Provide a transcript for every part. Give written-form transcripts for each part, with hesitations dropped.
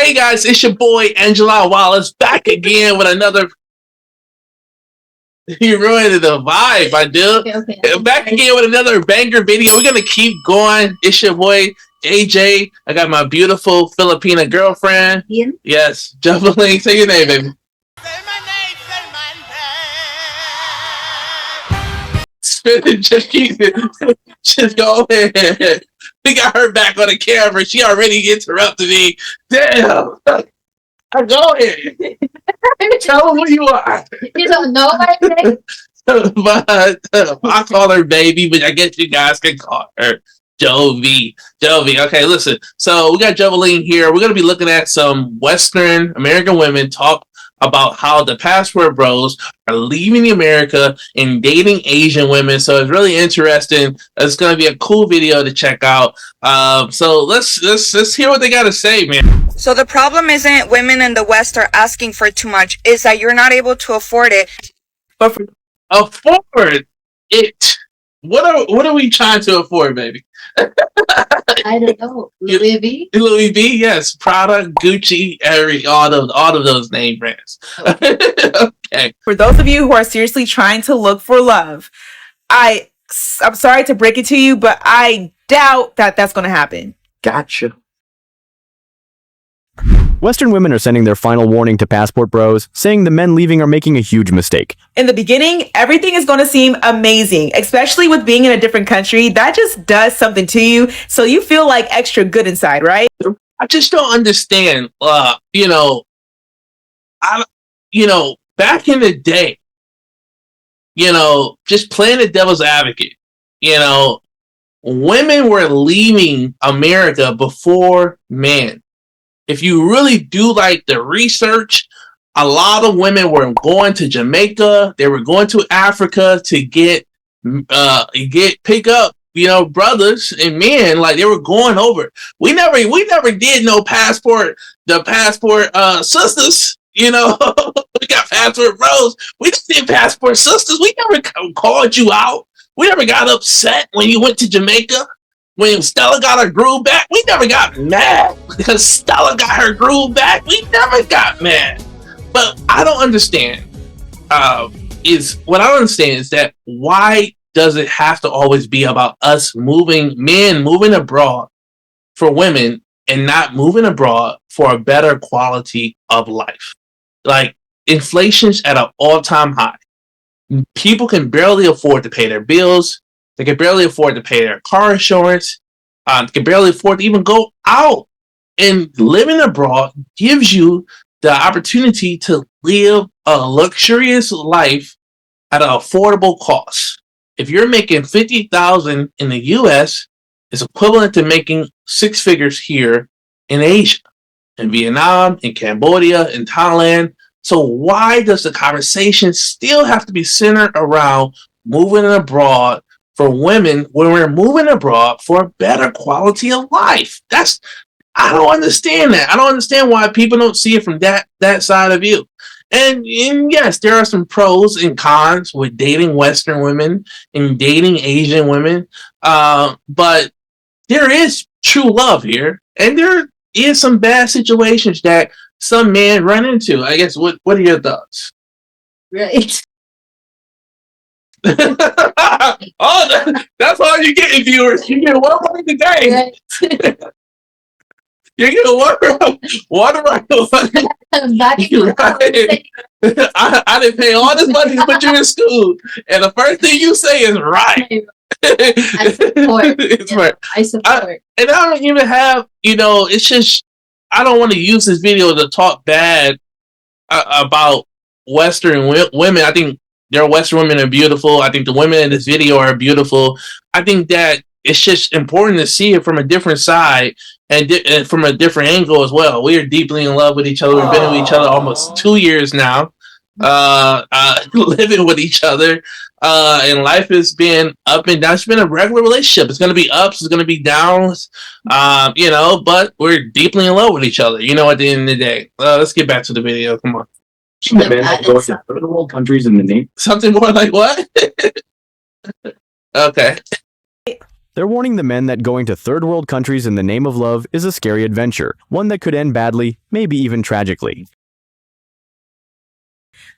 Hey guys, it's your boy Aijalonwallace Wallace back again with another. You ruined the vibe, my dude. Okay. Back again with another banger video. We're gonna keep going. It's your boy AJ. I got my beautiful Filipina girlfriend. Ian? Yes, Juggling. Say your name, baby. Just keep it. Just go ahead. We got her back on the camera. She already interrupted me. Damn. Go ahead. Tell them who you are. You don't know my name? But I call her baby, but I guess you guys can call her Jovi. Okay, listen. So we got Joveline here. We're going to be looking at some Western American women talk about how the passport bros are leaving America and dating Asian women. So it's really interesting. It's going to be a cool video to check out. So let's hear what they got to say, man. So the problem isn't women in the West are asking for too much. It's that you're not able to afford it. But for afford it, what are we trying to afford, baby? I don't know. Louis V? Louis V, yes. Prada, Gucci, all of those name brands. Okay. For those of you who are seriously trying to look for love, I'm sorry to break it to you, but I doubt that that's going to happen. Gotcha. Western women are sending their final warning to passport bros, saying the men leaving are making a huge mistake. In the beginning, everything is going to seem amazing, especially with being in a different country. That just does something to you, so you feel like extra good inside, right? I just don't understand. Back in the day, just playing the devil's advocate, women were leaving America before men. If you really do like the research, a lot of women were going to Jamaica. They were going to Africa to pick up, brothers and men. Like they were going over. We never did no passport. The passport sisters. We got passport bros. We just did passport sisters. We never called you out. We never got upset when you went to Jamaica. When Stella got her groove back, we never got mad because Stella got her groove back. We never got mad. But I don't understand. What I don't understand is that why does it have to always be about men moving abroad for women and not moving abroad for a better quality of life? Like inflation's at an all-time high. People can barely afford to pay their bills. They can barely afford to pay their car insurance. They can barely afford to even go out. And living abroad gives you the opportunity to live a luxurious life at an affordable cost. If you're making $50,000 in the U.S., it's equivalent to making six figures here in Asia, in Vietnam, in Cambodia, in Thailand. So why does the conversation still have to be centered around moving abroad for women when we're moving abroad for a better quality of life? I don't understand that. I don't understand why people don't see it from that side of view. And yes, there are some pros and cons with dating Western women and dating Asian women. But there is true love here. And there is some bad situations that some men run into. I guess, what are your thoughts? Right. That's all you're getting, viewers. You get one right today. Right. You get one right. Right. I didn't pay all this money to put you in school, and the first thing you say is right. I support. It's right. I support. And I don't even have, it's just, I don't want to use this video to talk bad about Western women. I think their Western women are beautiful. I think the women in this video are beautiful. I think that it's just important to see it from a different side and from a different angle as well. We are deeply in love with each other. We've been with each other almost 2 years now, living with each other. And life has been up and down. It's been a regular relationship. It's going to be ups. It's going to be downs. But we're deeply in love with each other. At the end of the day. Let's get back to the video. Come on. Countries in the name. Something more like what? Okay. They're warning the men that going to third world countries in the name of love is a scary adventure, one that could end badly, maybe even tragically.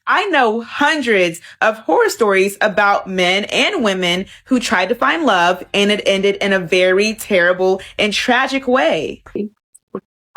I know hundreds of horror stories about men and women who tried to find love and it ended in a very terrible and tragic way.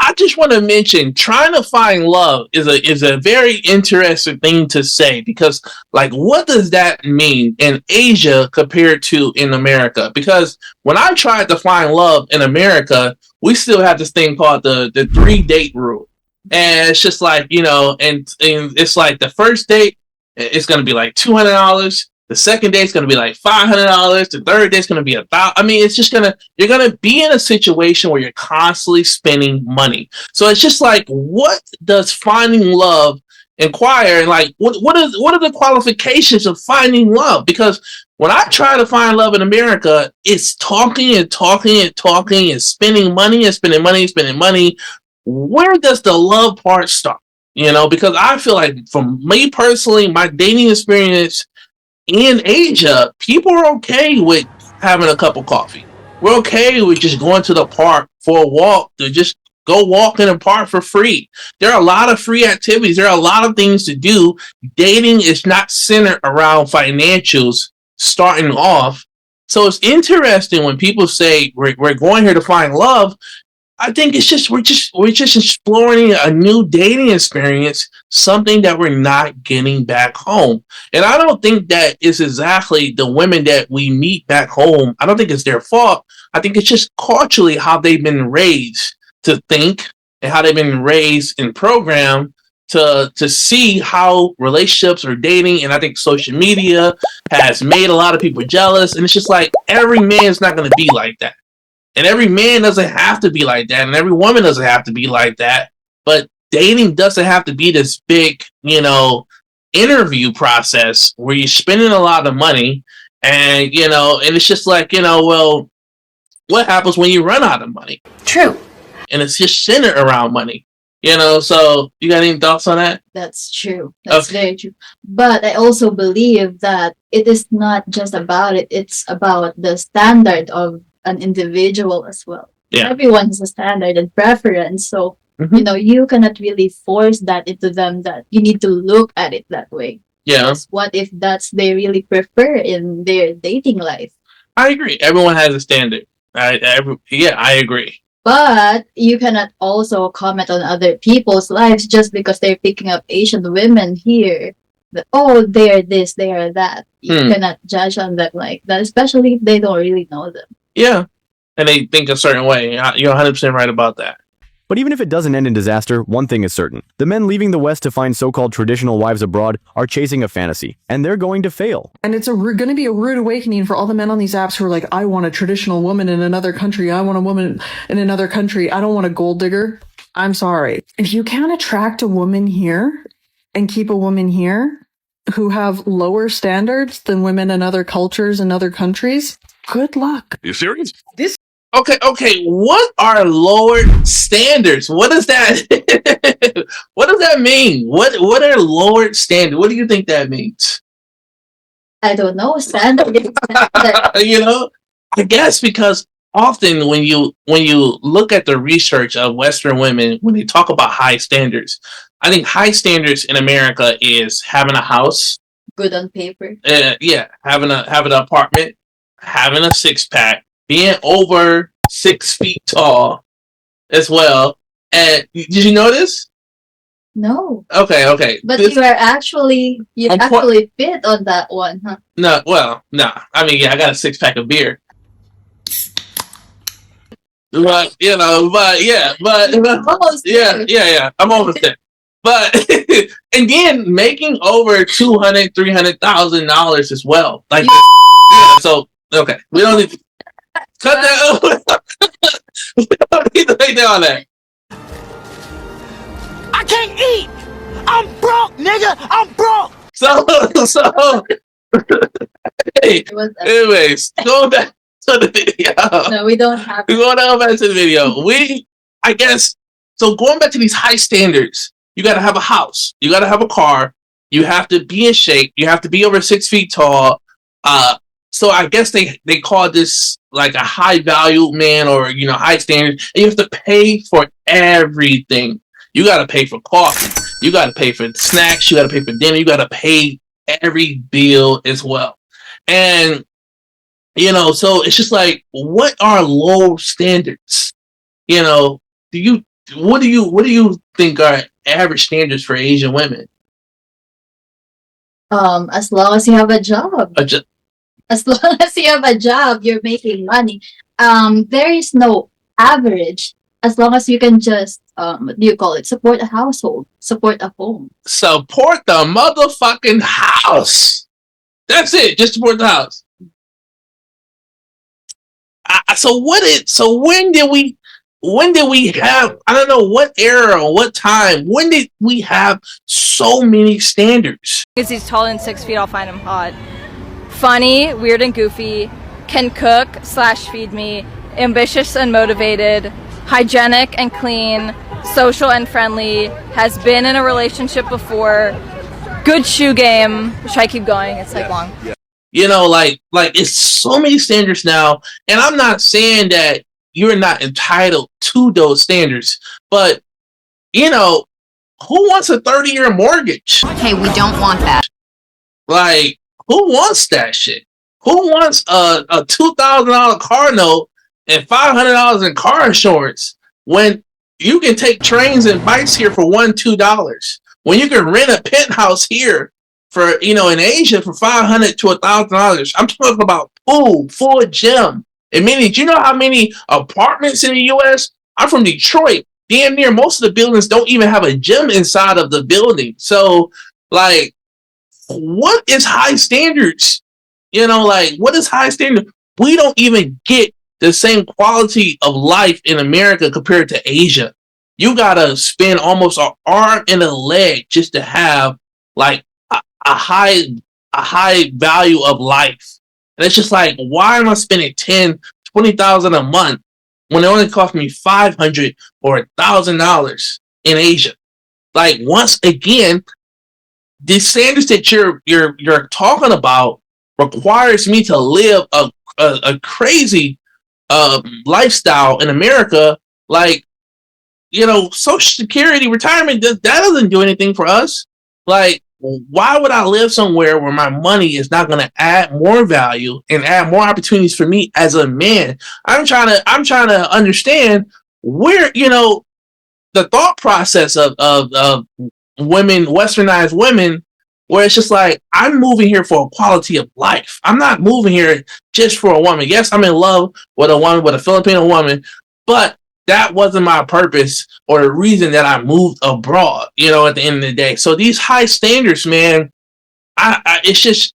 I just want to mention trying to find love is a very interesting thing to say, because like, what does that mean in Asia compared to in America? Because when I tried to find love in America, we still have this thing called the 3-date rule. And it's just like, and it's like the first date, it's going to be like $200. The second day is going to be like $500. The third day is going to be $1,000. I mean, it's just you're going to be in a situation where you're constantly spending money. So it's just like, what does finding love inquire? And like, what are the qualifications of finding love? Because when I try to find love in America, it's talking and talking and talking and spending money and spending money and spending money. Where does the love part start? Because I feel like, from me personally, my dating experience in Asia, people are okay with having a cup of coffee. We're okay with just going to the park for a walk, to just go walk in the park for free. There are a lot of free activities. There are a lot of things to do. Dating is not centered around financials starting off. So it's interesting when people say we're going here to find love. I think it's just we're just exploring a new dating experience, something that we're not getting back home. And I don't think that is exactly the women that we meet back home. I don't think it's their fault. I think it's just culturally how they've been raised to think, and how they've been raised and programmed to see how relationships are dating. And I think social media has made a lot of people jealous. And it's just like, every man is not going to be like that. And every man doesn't have to be like that. And every woman doesn't have to be like that. But dating doesn't have to be this big, interview process where you're spending a lot of money. And, and it's just like, well, what happens when you run out of money? True. And it's just centered around money. So you got any thoughts on that? That's true. That's very true. But I also believe that it is not just about it. It's about the standard of an individual as well. Yeah. Everyone has a standard and preference. So, you cannot really force that into them, that you need to look at it that way. Yeah. Because what if that's they really prefer in their dating life? I agree. Everyone has a standard. I agree. But you cannot also comment on other people's lives just because they're picking up Asian women here. They are this, they are that. You cannot judge on them like that, especially if they don't really know them. Yeah. And they think a certain way. You're 100% right about that. But even if it doesn't end in disaster, one thing is certain. The men leaving the West to find so-called traditional wives abroad are chasing a fantasy, and they're going to fail. And it's going to be a rude awakening for all the men on these apps who are like, I want a traditional woman in another country. I want a woman in another country. I don't want a gold digger. I'm sorry. If you can't attract a woman here and keep a woman here who have lower standards than women in other cultures and other countries, good luck. You serious? Okay. What are lower standards? What does that what does that mean? What are lower standards? What do you think that means? I don't know. Standard. I guess because often when you look at the research of Western women, when they talk about high standards, I think high standards in America is having a house, Good on paper. having an apartment, having a 6-pack, being over 6 feet tall as well. And did you know this? No. Okay. But you actually fit on that one, huh? No. I mean, I got a 6-pack of beer. But Almost there. yeah. I'm almost there. But again, making over $200,000-$300,000 as well. Like, so okay, we don't need to cut that. We don't need to take that on that. I can't eat. I'm broke, nigga. I'm broke. So hey, anyways, going back to the video. No, we don't have. We're going back to the video. I guess, so going back to these high standards, you got to have a house, you got to have a car, you have to be in shape, you have to be over 6 feet tall. So I guess they call this like a high value man or high standards, and you have to pay for everything. You got to pay for coffee. You got to pay for snacks. You got to pay for dinner. You got to pay every bill as well. And so it's just like, what are low standards? Do you what do you think are average standards for Asian women? As long as you have a job. As long as you have a job, you're making money. There is no average. As long as you can just what do you call it? Support a household, support a home. Support the motherfucking house. That's it. Just support the house. So when did we have, I don't know what era or what time, when did we have so many standards? Because he's tall and 6 feet, I'll find him hot. Funny, weird and goofy, can cook / feed me, ambitious and motivated, hygienic and clean, social and friendly, has been in a relationship before, good shoe game. Should I keep going? It's like long. Like it's so many standards now, and I'm not saying that you're not entitled to those standards, but who wants a 30-year mortgage? Hey, we don't want that. Like, who wants that shit? Who wants a $2,000 car note and $500 in car insurance when you can take trains and bikes here for $1-2? When you can rent a penthouse here for in Asia for $500 to $1,000. I'm talking about pool, full gym. And do you know how many apartments in the U.S.? I'm from Detroit. Damn near most of the buildings don't even have a gym inside of the building. So, like, what is high standards? What is high standard? We don't even get the same quality of life in America compared to Asia. You gotta spend almost an arm and a leg just to have like a high value of life. And it's just like, why am I spending $10,000-$20,000 a month when it only cost me $500 or $1,000 in Asia? Like, once again, the standards that you're talking about requires me to live a crazy lifestyle in America. Like, Social Security, retirement, that doesn't do anything for us. Like, why would I live somewhere where my money is not going to add more value and add more opportunities for me as a man? I'm trying to understand where, the thought process of women, westernized women, where it's just like, I'm moving here for a quality of life. I'm not moving here just for a woman. Yes, I'm in love with a woman, with a Filipino woman, but that wasn't my purpose or the reason that I moved abroad, at the end of the day. So these high standards, man, it's just,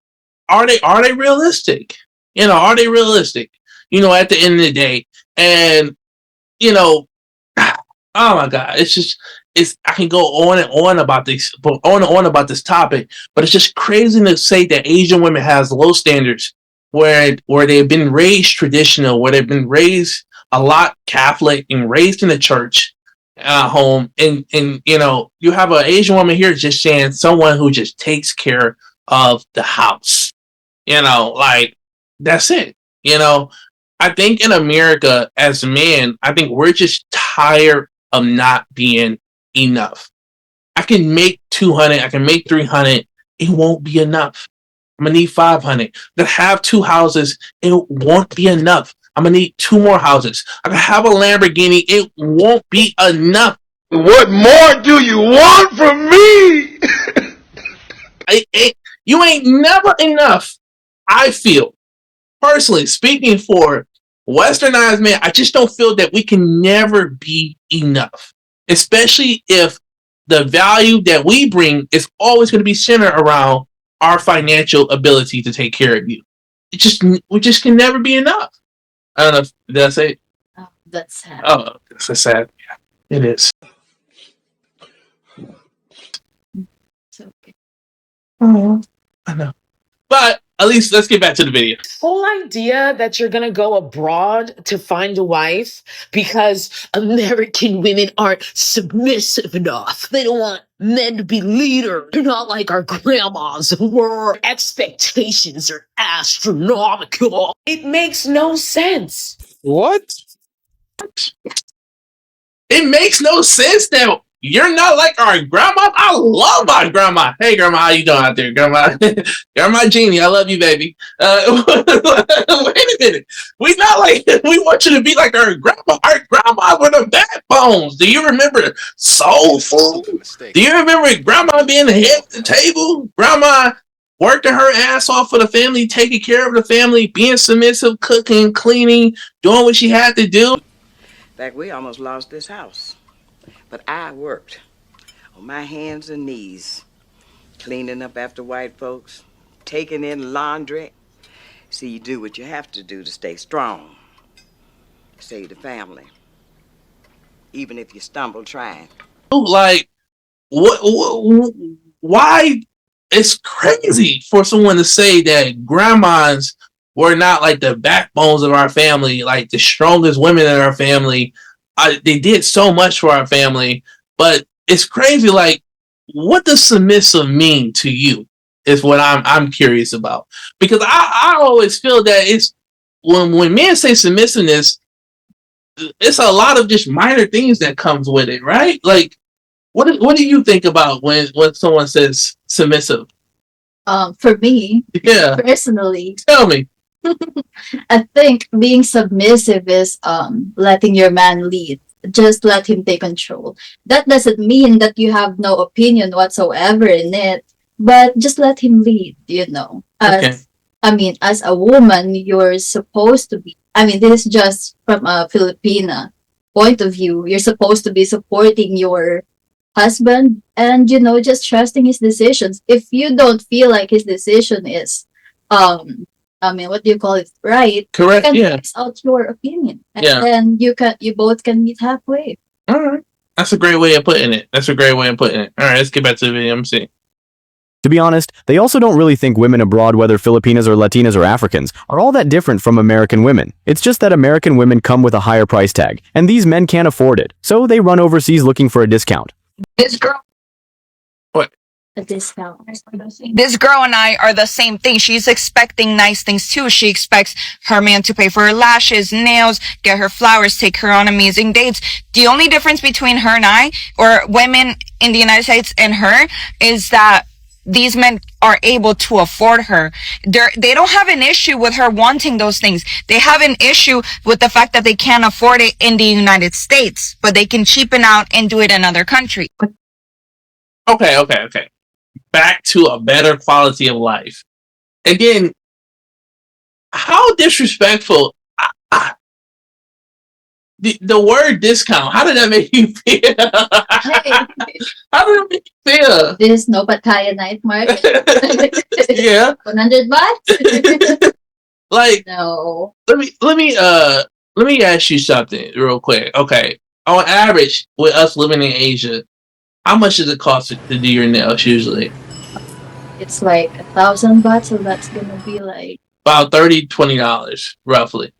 are they realistic? Are they realistic? At the end of the day. And, oh my God, I can go on and on about this topic, but it's just crazy to say that Asian women has low standards where they've been raised traditional, where they've been raised a lot Catholic and raised in the church home, and you have an Asian woman here just saying someone who just takes care of the house. Like, that's it. I think in America as a man, I think we're just tired of not being enough. I can make 200, I can make 300, it won't be enough. I'm gonna need 500. To have 2 houses, it won't be enough. I'm gonna need 2 more houses. I can have a Lamborghini, it won't be enough. What more do you want from me? You ain't never enough. I feel, personally speaking, for westernized men, I just don't feel that we can never be enough. Especially if the value that we bring is always going to be centered around our financial ability to take care of you. We just can never be enough. I don't know if did I say it? Oh, that's sad. Oh, that's sad. Yeah, it is. It's okay. Oh, I know. But at least let's get back to the video. Whole idea that you're gonna go abroad to find a wife because American women aren't submissive enough. They don't want men to be leaders. They're not like our grandmas who were. Expectations are astronomical. It makes no sense. What? It makes no sense that you're not like our grandma. I love my grandma. Hey, grandma, how you doing out there, grandma? Grandma Jeannie, I love you, baby. Wait a minute. We not like we want you to be like our grandma. Our grandma were the backbones. Do you remember soul food? Do you remember grandma being the head of the table? Grandma working her ass off for the family, taking care of the family, being submissive, cooking, cleaning, doing what she had to do. In fact, we almost lost this house. But I worked on my hands and knees, cleaning up after white folks, taking in laundry. See, you do what you have to do to stay strong, save the family, even if you stumble trying. Like, what why? It's crazy for someone to say that grandmas were not like the backbones of our family, like the strongest women in our family. They did so much for our family, but it's crazy. Like, what does submissive mean to you? Is what I'm curious about, because I always feel that it's when men say submissiveness, it's a lot of just minor things that comes with it, right? Like, what do you think about when someone says submissive? For me, Yeah, personally, tell me. I think being submissive is letting your man lead. Just let him take control. That doesn't mean that you have no opinion whatsoever in it, but just let him lead, you know. Okay. As a woman, you're supposed to be, this is just from a Filipina point of view. You're supposed to be supporting your husband and, just trusting his decisions. If you don't feel like his decision is, what do you call it? Right. Correct. You can Yeah. voice out your opinion, and Yeah. then you both can meet halfway. All right. That's a great way of putting it. All right, let's get back to the video. MC. To be honest, they also don't really think women abroad, whether Filipinas or Latinas or Africans, are all that different from American women. It's just that American women come with a higher price tag, and these men can't afford it, so they run overseas looking for a discount. This girl. What? A discount. This girl and I are the same thing. She's expecting nice things too. She expects her man to pay for her lashes, nails, get her flowers, take her on amazing dates. The only difference between her and I, or women in the United States and her, is that these men are able to afford her. They don't have an issue with her wanting those things. They have an issue with the fact that they can't afford it in the United States, but they can cheapen out and do it in other countries. Okay. Back to a better quality of life. Again, how disrespectful. The word discount, how did that make you feel? How did it make you feel? This is no Pattaya night market. Yeah. 100 baht? Like, No. let me ask you something real quick. Okay. On average, with us living in Asia, how much does it cost to do your nails usually? It's like 1,000 baht, so that's gonna be like About $20 roughly.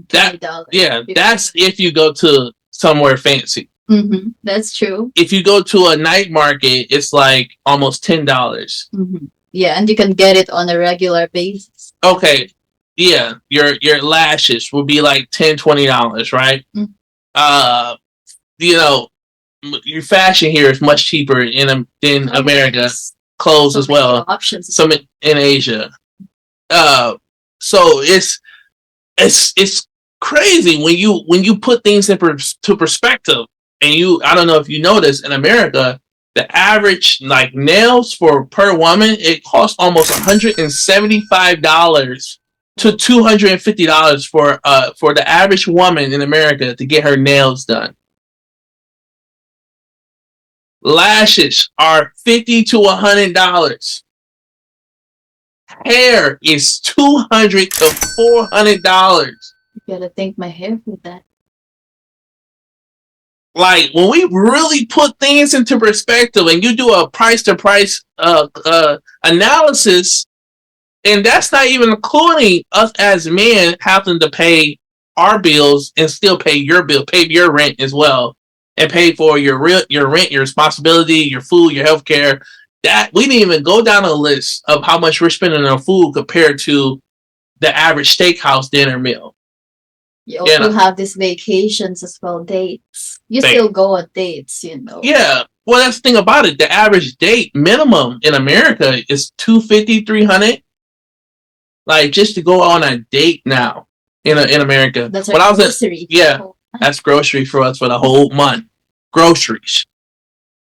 That $20. Yeah, that's if you go to somewhere fancy. Mm-hmm. That's true. If you go to a night market, it's like almost $10. Mm-hmm. Yeah, and you can get it on a regular basis. Okay, yeah, your lashes will be like $10-$20, right? Mm. Your fashion here is much cheaper than America. Clothes So as well. options. Some in Asia. So it's crazy when you put things to perspective. And I don't know if you notice, in America, the average like nails per woman, it costs almost $175 to $250 for the average woman in America to get her nails done. Lashes are $50 to $100. Hair is $200 to $400. You gotta thank my hair for that. Like, when we really put things into perspective and you do a price to price analysis, And that's not even including us as men having to pay our bills and still pay your bill, pay your rent as well, and pay for your rent, your responsibility, your food, your health care. That we didn't even go down a list of how much we're spending on food compared to the average steakhouse dinner meal. You also have these vacations as well, dates. You still go on dates, you know. Yeah. Well, that's the thing about it. The average date minimum in America is $250, $300. Like just to go on a date now in America. That's like grocery. That's grocery for us for the whole month. Groceries.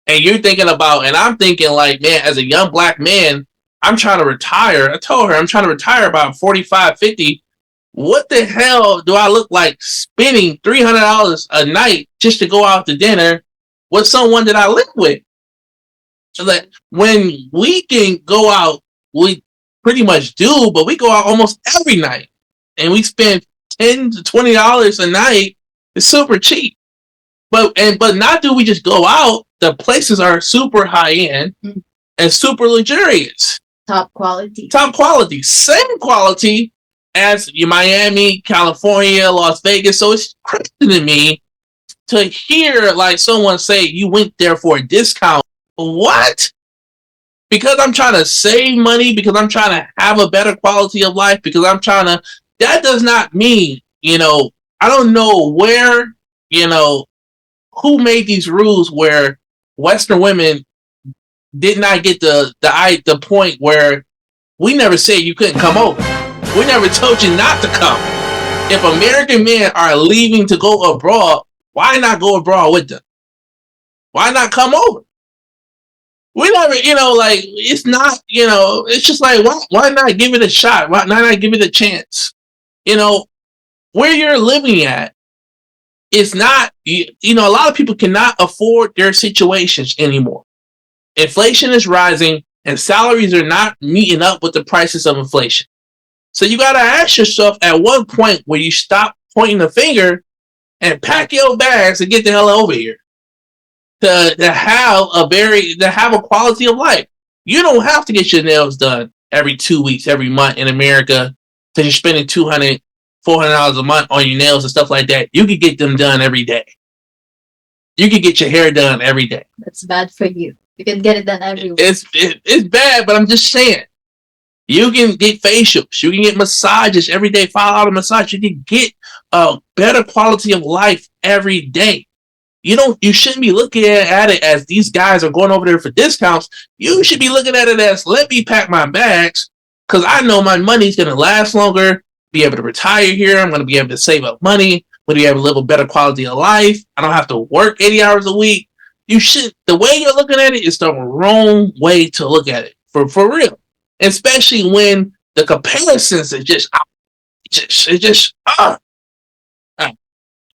And you're thinking about, and I'm thinking like, man, as a young black man, I'm trying to retire. I told her I'm trying to retire about 45, 50. What the hell do I look like spending $300 a night just to go out to dinner with someone that I live with? So that when we can go out, we pretty much do, but we go out almost every night and we spend $10 to $20 a night. It's super cheap. But not do we just go out, the places are super high end and super luxurious. Top quality. Same quality as Miami, California, Las Vegas. So it's crazy to me to hear like someone say you went there for a discount. What? Because I'm trying to save money, because I'm trying to have a better quality of life, because I'm trying to, that does not mean, I don't know where, who made these rules where Western women did not get the point where we never said you couldn't come over. We never told you not to come. If American men are leaving to go abroad, why not go abroad with them? Why not come over? We never, it's not, it's just like, why not give it a shot? Why not give it a chance? Where you're living at, it's not, a lot of people cannot afford their situations anymore. Inflation is rising and salaries are not meeting up with the prices of inflation. So you got to ask yourself at one point where you stop pointing the finger and pack your bags and get the hell over here to have a quality of life. You don't have to get your nails done every 2 weeks, every month in America because you're spending $200, $400 a month on your nails and stuff like that. You can get them done every day. You can get your hair done every day. That's bad for you. You can get it done every week. It's bad, but I'm just saying. You can get facials. You can get massages every day. $5 massage. You can get a better quality of life every day. You shouldn't be looking at it as these guys are going over there for discounts. You should be looking at it as, let me pack my bags because I know my money's going to last longer, be able to retire here. I'm going to be able to save up money. I'm going to be able to live a better quality of life. I don't have to work 80 hours a week. The way you're looking at it is the wrong way to look at it, for real. Especially when the comparisons are just.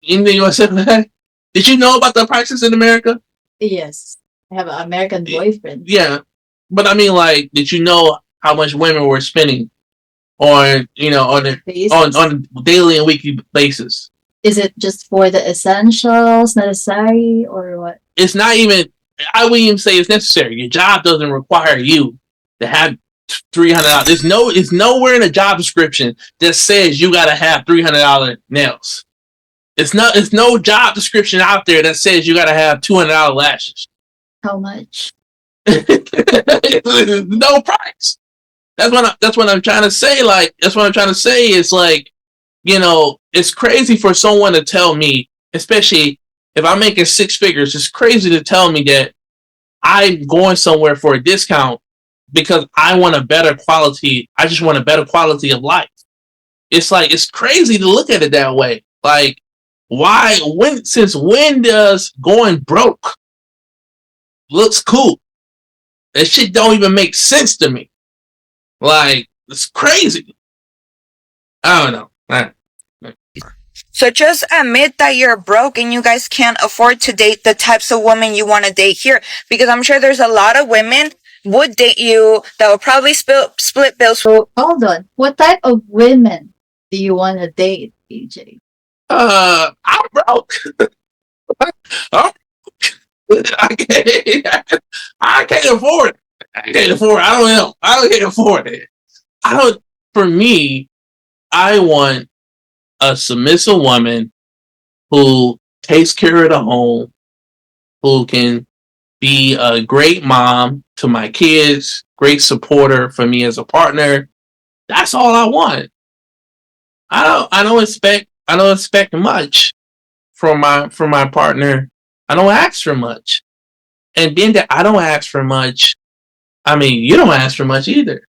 Anything you want to say about that? Did you know about the prices in America? Yes. I have an American boyfriend. Yeah. But I mean, like, did you know how much women were spending on a daily and weekly basis? Is it just for the essentials necessary or what? It's not even, I wouldn't even say it's necessary. Your job doesn't require you to have $300. It's nowhere in a job description that says you got to have $300 nails. It's no job description out there that says you got to have $200 lashes. How much? No price. That's what I'm trying to say. Like, that's what I'm trying to say. It's like, it's crazy for someone to tell me, especially if I'm making six figures, it's crazy to tell me that I'm going somewhere for a discount because I want a better quality. I just want a better quality of life. It's like, it's crazy to look at it that way. Like, since when does going broke looks cool? That shit don't even make sense to me. Like, it's crazy. I don't know. So just admit that you're broke and you guys can't afford to date the types of women you want to date here. Because I'm sure there's a lot of women would date you that will probably split bills. So, hold on. What type of women do you want to date, EJ? I'm broke. I can't afford it. I don't know. I can't afford it. I don't. For me, I want a submissive woman who takes care of the home, who can be a great mom to my kids, great supporter for me as a partner. That's all I want. I don't expect much from my partner. I don't ask for much. And being that I don't ask for much, I mean, you don't ask for much either.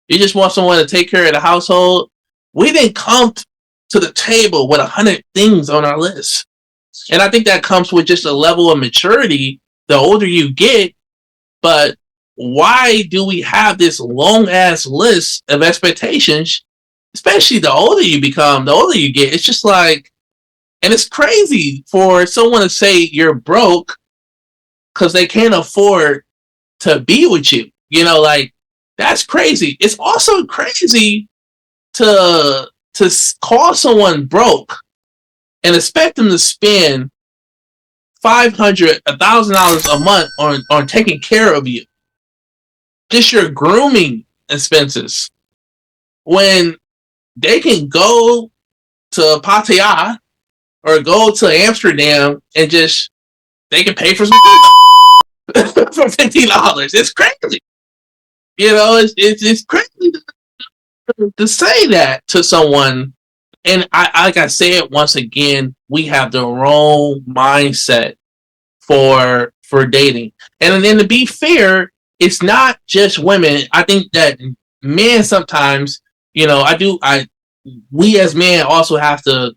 You just want someone to take care of the household. We didn't come to the table with 100 things on our list. And I think that comes with just a level of maturity the older you get. But why do we have this long ass list of expectations? Especially the older you become, the older you get. It's just like, and it's crazy for someone to say you're broke because they can't afford to be with you. You know, like, that's crazy. It's also crazy to call someone broke and expect them to spend $500, $1,000 a month on taking care of you. Just your grooming expenses. When they can go to Pattaya or go to Amsterdam and just they can pay for some for $50. It's crazy. You know, it's crazy to say that to someone. And I like I say it once again, we have the wrong mindset for dating. And then to be fair, it's not just women. I think that men sometimes, you know, we as men also have to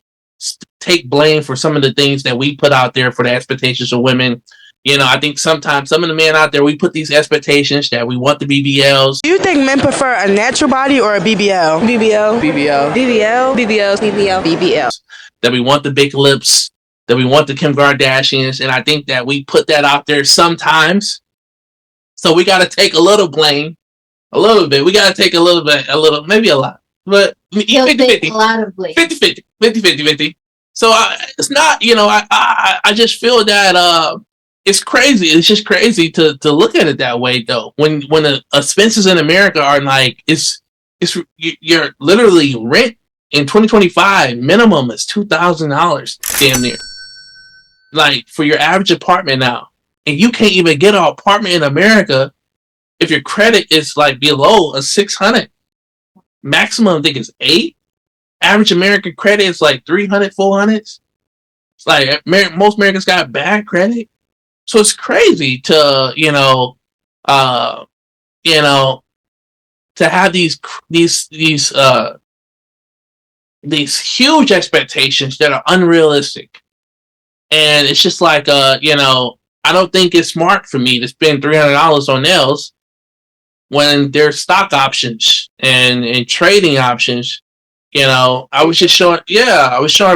take blame for some of the things that we put out there for the expectations of women. You know, I think sometimes some of the men out there, we put these expectations that we want the BBLs. Do you think men prefer a natural body or a BBL? BBL. BBL. BBL. BBL. BBL. BBL. That we want the big lips, that we want the Kim Kardashians, and I think that we put that out there sometimes. So we got to take a little blame, a little bit. We got to take a little bit, maybe a lot. But 50-50. A lot of blame. 50-50. So it's not, you know, I just feel that it's crazy. It's just crazy to look at it that way, though. When the expenses in America are like, you're literally rent in 2025 minimum is $2,000, damn near. Like for your average apartment now, and you can't even get an apartment in America if your credit is like below a 600. Maximum, I think, is 8. Average American credit is like 300, 400. It's like most Americans got bad credit. So it's crazy to, to have these huge expectations that are unrealistic. And it's just like, I don't think it's smart for me to spend $300 on nails when there's stock options and trading options. You know, I was showing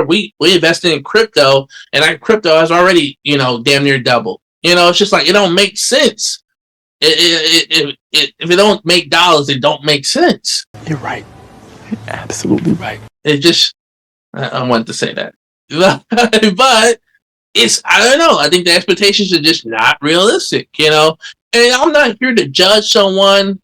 we invested in crypto, and that crypto has already, damn near doubled. You know, it's just like, it don't make sense. If it don't make dollars, it don't make sense. You're right. You're absolutely right. It just, I wanted to say that. But I don't know. I think the expectations are just not realistic, And I'm not here to judge someone,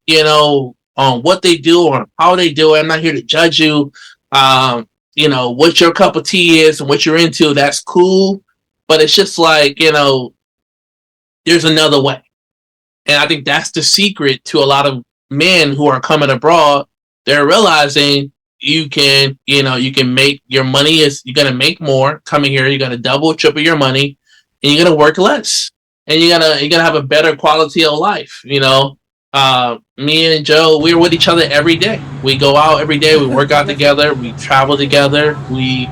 on what they do or how they do it. I'm not here to judge you. What your cup of tea is and what you're into, that's cool. But it's just like, there's another way. And I think that's the secret to a lot of men who are coming abroad. They're realizing you can make your money you're going to make more coming here. You're going to double, triple your money, and you're going to work less. And you're going to have a better quality of life. Me and Joe, we're with each other every day. We go out every day. We work out together. We travel together. We,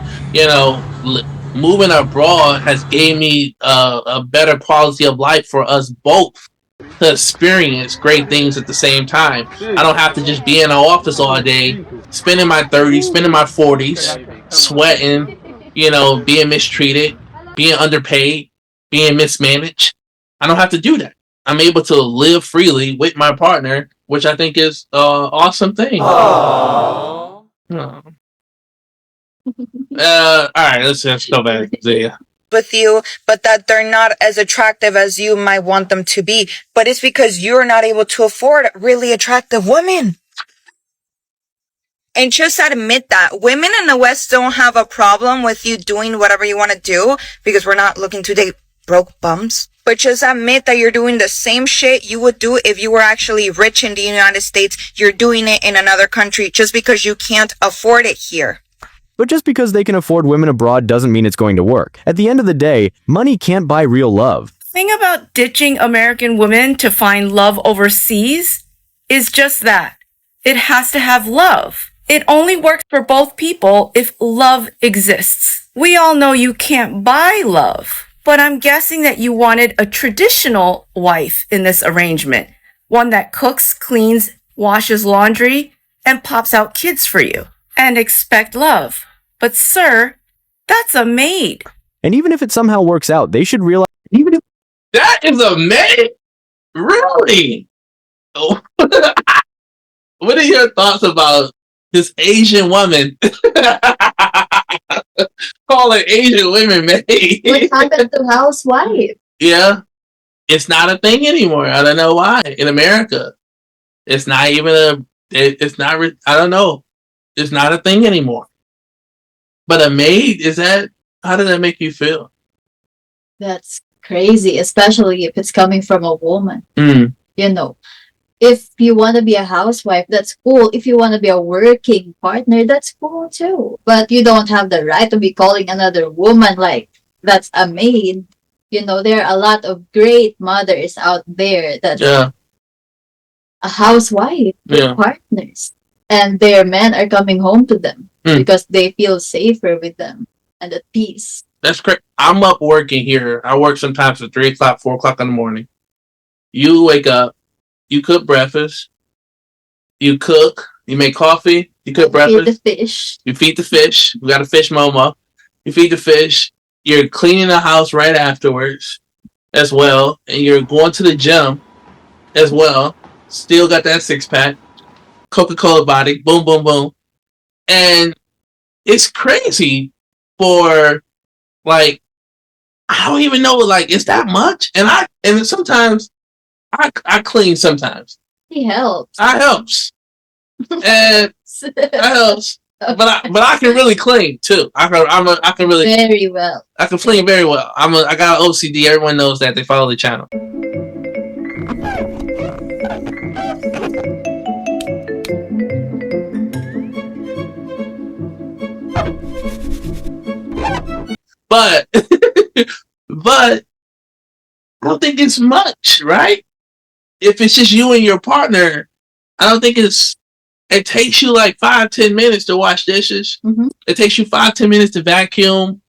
moving abroad has gave me a better quality of life for us both to experience great things at the same time. I don't have to just be in an office all day, spending my 30s, spending my 40s, sweating, being mistreated, being underpaid, being mismanaged. I don't have to do that. I'm able to live freely with my partner, which I think is an awesome thing. All right, let's go back to Zaya. With you, but that they're not as attractive as you might want them to be. But it's because you're not able to afford really attractive women. And just admit that. Women in the West don't have a problem with you doing whatever you want to do because we're not looking to date broke bums. But just admit that you're doing the same shit you would do if you were actually rich in the United States. You're doing it in another country just because you can't afford it here. But just because they can afford women abroad doesn't mean it's going to work. At the end of the day, money can't buy real love. The thing about ditching American women to find love overseas is just that. It has to have love. It only works for both people if love exists. We all know you can't buy love, but I'm guessing that you wanted a traditional wife in this arrangement. One that cooks, cleans, washes laundry, and pops out kids for you. And expect love. But sir, that's a maid. And even if it somehow works out, they should realize... That is a maid? Really? Oh. What are your thoughts about this Asian woman calling Asian women maid? What happened to housewife? Yeah, it's not a thing anymore. I don't know why. In America, it's not even it's not. I don't know. It's not a thing anymore. But a maid, is that? How does that make you feel? That's crazy, especially if it's coming from a woman. Mm. You know. If you want to be a housewife, that's cool. If you want to be a working partner, that's cool too. But you don't have the right to be calling another woman like that's a maid. You know, there are a lot of great mothers out there that are a housewife with partners. And their men are coming home to them because they feel safer with them and at peace. That's correct. I'm up working here. I work sometimes at 3 o'clock, 4 o'clock in the morning. You wake up. You cook breakfast. You cook. You make coffee. You cook breakfast. Feed the fish. You feed the fish. We got a fish momo. You feed the fish. You're cleaning the house right afterwards as well. And you're going to the gym as well. Still got that 6-pack. Coca-Cola body. Boom, boom, boom. And it's crazy for, like, I don't even know, like, it's that much. And sometimes I clean sometimes. He helps. I helps. And that helps. But I can really clean too. I can really very well. I can clean very well. I got OCD. Everyone knows that. They follow the channel. But but I don't think it's much, right? If it's just you and your partner, I don't think it takes you like 5-10 minutes to wash dishes. Mm-hmm. It takes you 5-10 minutes to vacuum,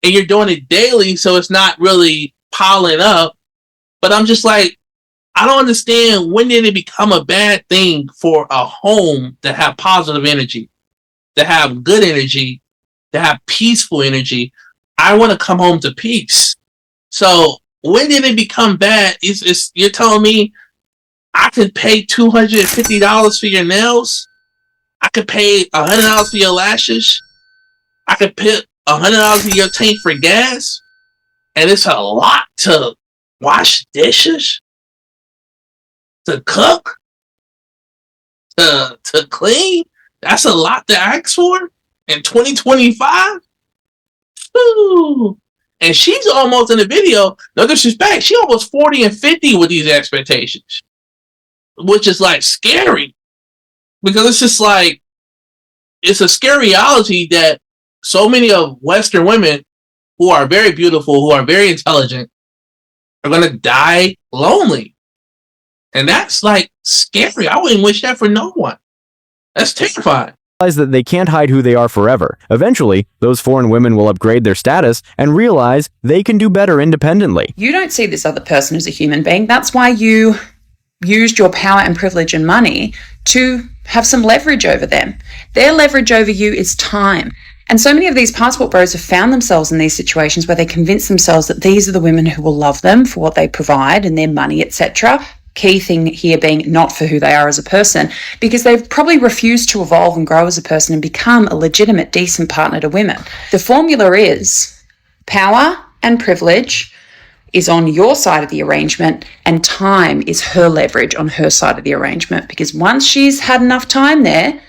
and you're doing it daily, so it's not really piling up. But I'm just like, I don't understand, when did it become a bad thing for a home to have positive energy, to have good energy, to have peaceful energy? I want to come home to peace. So when did it become bad? You're telling me I could pay $250 for your nails? I could pay $100 for your lashes? I could put $100 in your tank for gas? And it's a lot to wash dishes? To cook? To clean? That's a lot to ask for in 2025? Ooh. And she's almost in the video, no disrespect, she almost 40 and 50 with these expectations. Which is like scary. Because it's just like, it's a scariology that so many of Western women who are very beautiful, who are very intelligent, are going to die lonely. And that's like scary. I wouldn't wish that for no one. That's terrifying. Realize that they can't hide who they are forever. Eventually, those foreign women will upgrade their status and realize they can do better independently. You don't see this other person as a human being. That's why you used your power and privilege and money to have some leverage over them. Their leverage over you is time. And so many of these passport bros have found themselves in these situations where they convince themselves that these are the women who will love them for what they provide and their money, etc. Key thing here being not for who they are as a person, because they've probably refused to evolve and grow as a person and become a legitimate, decent partner to women. The formula is power and privilege is on your side of the arrangement, and time is her leverage on her side of the arrangement, because once she's had enough time there,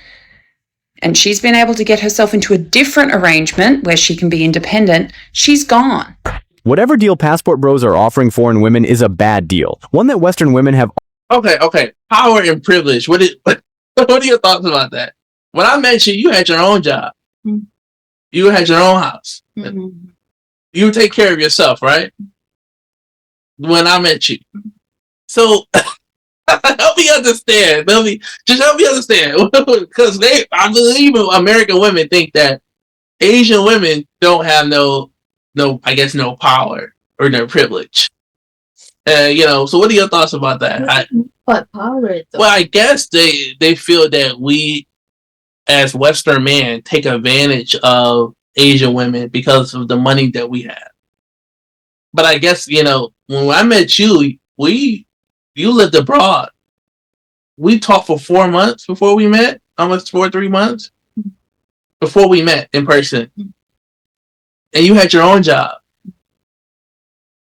and she's been able to get herself into a different arrangement where she can be independent, she's gone. Whatever deal passport bros are offering foreign women is a bad deal. One that Western women have. Okay. Power and privilege. What are your thoughts about that? When I met you, you had your own job. Mm-hmm. You had your own house. Mm-hmm. You take care of yourself, right? When I met you. So help me understand. Help me understand. Because I believe American women think that Asian women don't have no power or no privilege. So what are your thoughts about that? What power? Though? Well, I guess they feel that we, as Western men, take advantage of Asian women because of the money that we have. But I guess, when I met you, you lived abroad. We talked for 4 months before we met, almost 3 months before we met in person. And you had your own job.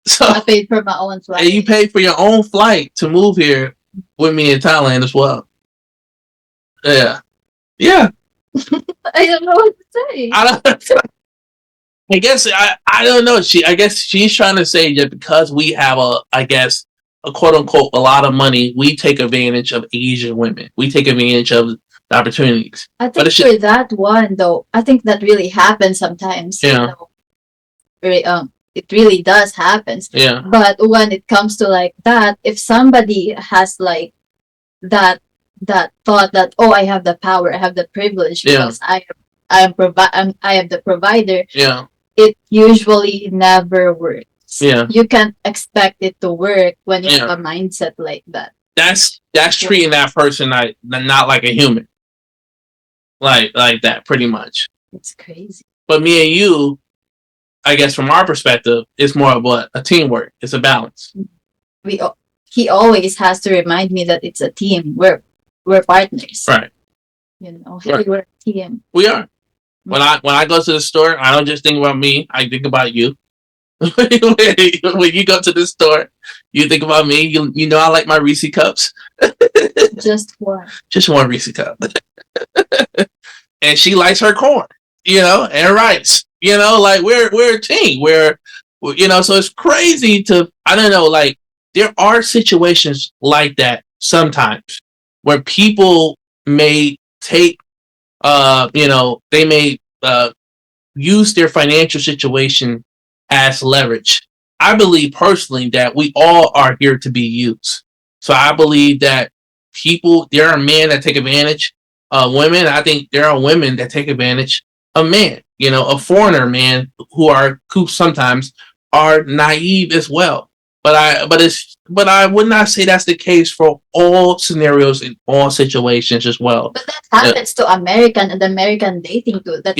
So I paid for my own flight. And you paid for your own flight to move here with me in Thailand as well. Yeah. I don't know what to say. I guess I don't know. I guess she's trying to say that because we have a quote unquote a lot of money, we take advantage of Asian women. We take advantage of the opportunities. I think for that one though, I think that really happens sometimes. Yeah. It really does happen. Yeah. But when it comes to like that, if somebody has like that thought that, oh, I have the power, I have the privilege because I am the provider. Yeah. It usually never works. Yeah. You can't expect it to work when you have a mindset like that. That's treating that person not like a human. Like that, pretty much. It's crazy. But me and you, I guess from our perspective, it's more of a teamwork. It's a balance. He always has to remind me that it's a team. We're partners. Right. Right. We're a team. We are. When I go to the store, I don't just think about me. I think about you. When you go to the store, you think about me. You know I like my Reese cups. Just one. Just one Reese cup. And she likes her corn, and rice. Like we're a team. So it's crazy I don't know, like there are situations like that sometimes where people may take they may use their financial situation as leverage. I believe personally that we all are here to be used. So I believe that there are men that take advantage of women. I think there are women that take advantage of men, a foreigner man who sometimes are naive as well. But I would not say that's the case for all scenarios in all situations as well. But that happens to American dating too. That's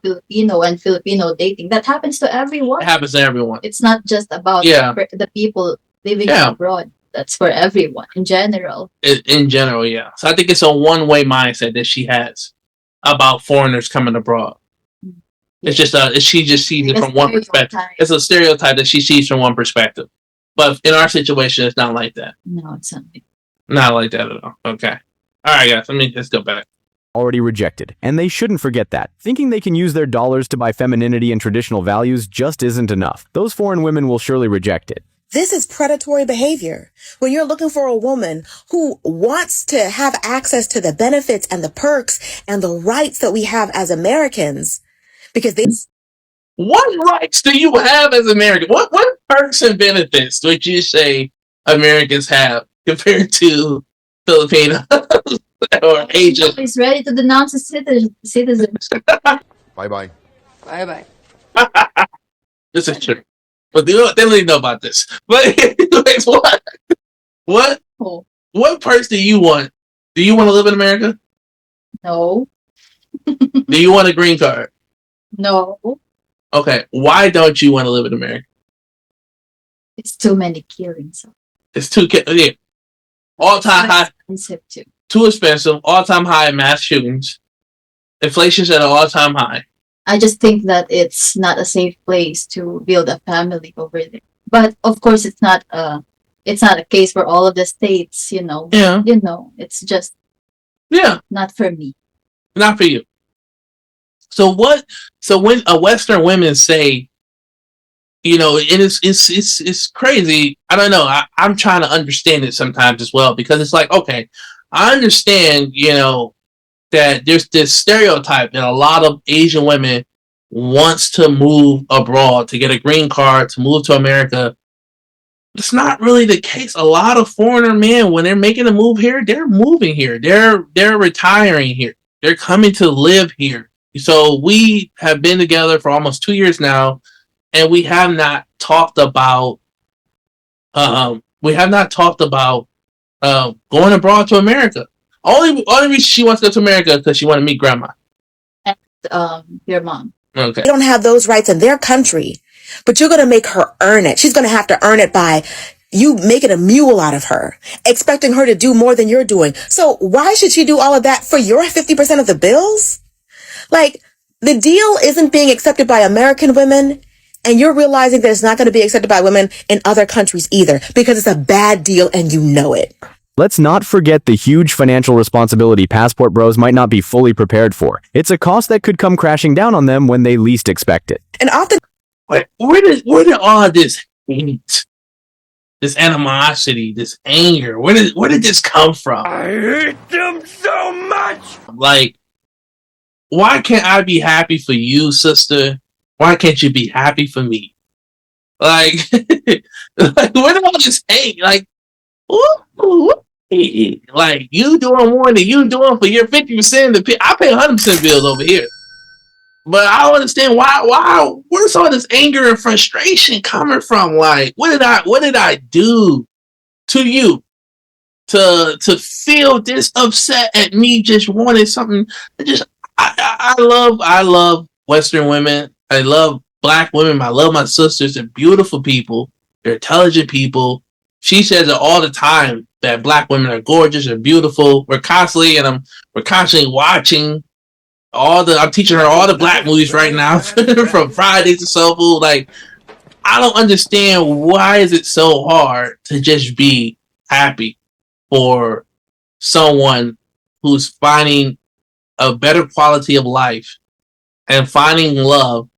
Filipino and Filipino dating. That happens to everyone. It happens to everyone. It's not just about the people living abroad. That's for everyone in general. In general, yeah. So I think it's a one-way mindset that she has about foreigners coming abroad. Yeah. It's just she just sees it from one perspective. It's a stereotype that she sees from one perspective. But in our situation, it's not like that. No, it's not. Not like that at all. Okay. All right, guys. Let's go back. Already rejected, and they shouldn't forget that. Thinking they can use their dollars to buy femininity and traditional values just isn't enough. Those foreign women will surely reject it. This is predatory behavior. When you're looking for a woman who wants to have access to the benefits and the perks and the rights that we have as Americans, because what rights do you have as Americans? What perks and benefits would you say Americans have compared to Filipino or Asian? He's ready to denounce his citizens. Bye-bye. Bye-bye. This is true. But they don't really know about this. But anyways, what perks do you want? Do you want to live in America? No. Do you want a green card? No. Okay. Why don't you want to live in America? It's too many killings. It's too all-time high. Expensive too. Too expensive. All-time high mass shootings. Inflation's at an all-time high. I just think that it's not a safe place to build a family over there. But of course, it's not a case for all of the states. Yeah. It's just not for me. Not for you. So what? So when Western women say, it's crazy. I don't know. I'm trying to understand it sometimes as well, because it's like, okay, I understand, that there's this stereotype that a lot of Asian women wants to move abroad to get a green card to move to America. It's not really the case. A lot of foreigner men, when they're making a move here, they're moving here. They're retiring here. They're coming to live here. So we have been together for almost 2 years now, and we have not talked about going abroad to America. Only reason she wants to go to America is because she want to meet grandma and your mom. Okay. They don't have those rights in their country, but you're going to make her earn it. She's going to have to earn it by you making a mule out of her, expecting her to do more than you're doing. So why should she do all of that for your 50% of the bills? Like, the deal isn't being accepted by American women, and you're realizing that it's not going to be accepted by women in other countries either, because it's a bad deal and you know it. Let's not forget the huge financial responsibility passport bros might not be fully prepared for. It's a cost that could come crashing down on them when they least expect it. And often, where did all this hate, this animosity, this anger, where did this come from? I hate them so much. Like, why can't I be happy for you, sister? Why can't you be happy for me? Like, where did all this hate? Like, like, you doing more than you doing for your 50% of the I pay 100% bills over here. But I don't understand why where's all this anger and frustration coming from? Like, what did I do to you to feel this upset at me just wanting something? I love Western women. I love Black women. I love my sisters. They're beautiful people. They're intelligent people. She says it all the time that Black women are gorgeous and beautiful. We're constantly watching I'm teaching her all the Black movies right now from Fridays to Soul Food. Like, I don't understand why is it so hard to just be happy for someone who's finding a better quality of life and finding love.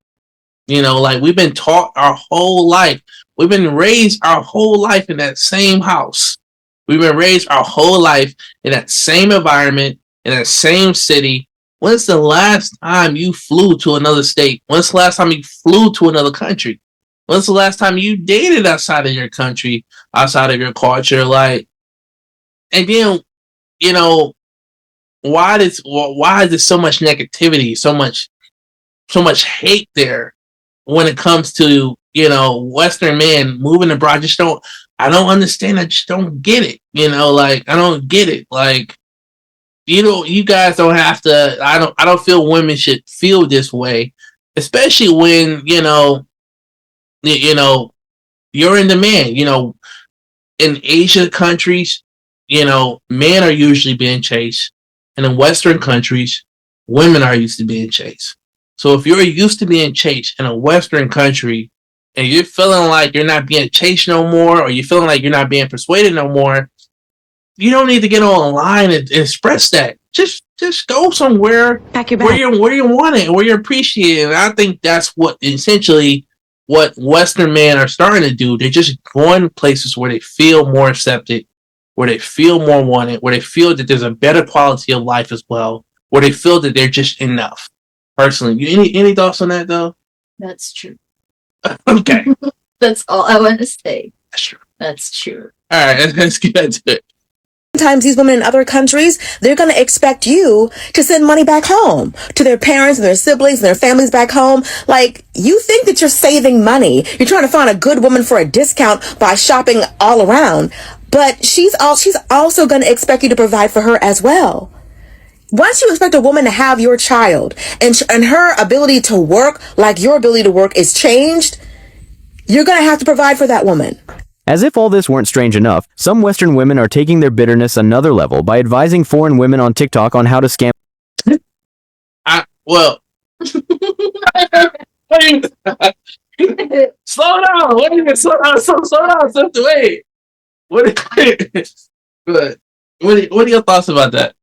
Like, we've been taught our whole life. We've been raised our whole life in that same house. We've been raised our whole life in that same environment, in that same city. When's the last time you flew to another state? When's the last time you flew to another country? When's the last time you dated outside of your country, outside of your culture? Like, and then, why is there so much negativity, so much hate there when it comes to, Western men moving abroad? I don't understand. I just don't get it. Like, I don't get it. Like, you guys don't have to. I don't feel women should feel this way, especially when you're in demand. In Asian countries, men are usually being chased, and in Western countries, women are used to being chased. So if you're used to being chased in a Western country, and you're feeling like you're not being chased no more, or you're feeling like you're not being persuaded no more, you don't need to get online and express that. Just go somewhere where you want it, where you're appreciated. And I think that's what Western men are starting to do. They're just going places where they feel more accepted, where they feel more wanted, where they feel that there's a better quality of life as well, where they feel that they're just enough. Personally, any thoughts on that though? That's true. Okay. That's all I want to say. That's true. That's true. All right, let's get into it. Sometimes these women in other countries, they're going to expect you to send money back home to their parents and their siblings and their families back home. Like, you think that you're saving money. You're trying to find a good woman for a discount by shopping all around. But she's also going to expect you to provide for her as well. Once you expect a woman to have your child and her ability to work like your ability to work is changed, you're going to have to provide for that woman. As if all this weren't strange enough, some Western women are taking their bitterness another level by advising foreign women on TikTok on how to scam. Slow down. What do you mean? Slow down, sister. Wait. What are your thoughts about that?